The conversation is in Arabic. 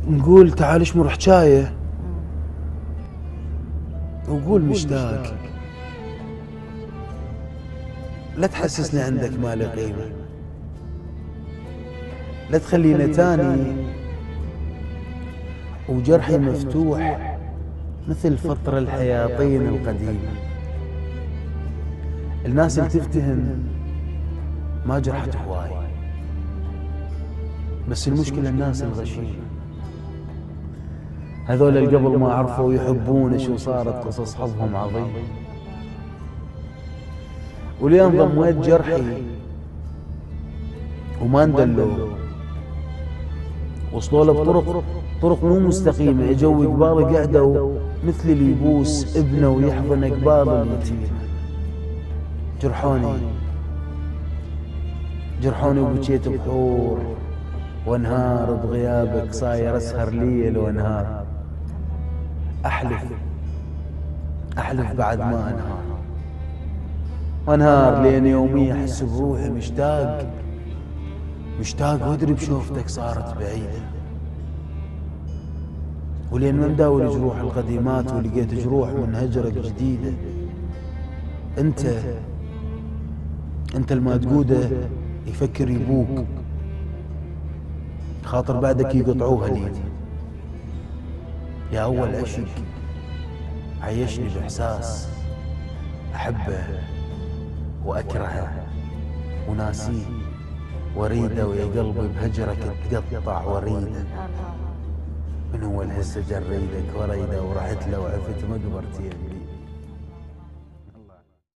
نقول تعال اشمر حجايه وقول مشتاق، لا تحسسني عندك ما له قيمة، لا تخلينا تاني وجرحي مفتوح مثل فطر الحياطين القديمة. الناس اللي تفتهم ما جرحت هواي، بس المشكلة الناس الغشيمة هذول اللي قبل ما عرفوا يحبونش وصارت قصص حبهم عظيمة، ولين ضميت جرحي وما اندلوا وصلوا له بطرق مو مستقيمة، اجوا قبال قعدوا مثل اللي يبوس ابنه ويحضن قبال اليتيم. جرحوني وبكيت بحور وانهار بغيابك، صاير اسهر ليل وانهار، احلف بعد ما انهار وانهار لين يومي احس بروحي مشتاق وادري بشوفتك صارت بعيدة، ولين ما مداول جروح القديمات ولقيت جروح من هجرك جديدة. انت الما تقوده يفكر يبوك، خاطر بعدك يقطعوها ليدي. يا اول عشق عيشني باحساس احبه واكرهه وناسيه وريده، ويا قلبي بهجرك تقطع وريده. من هو الهسه جريدك وريده ورحت له وعفت مقبرتي.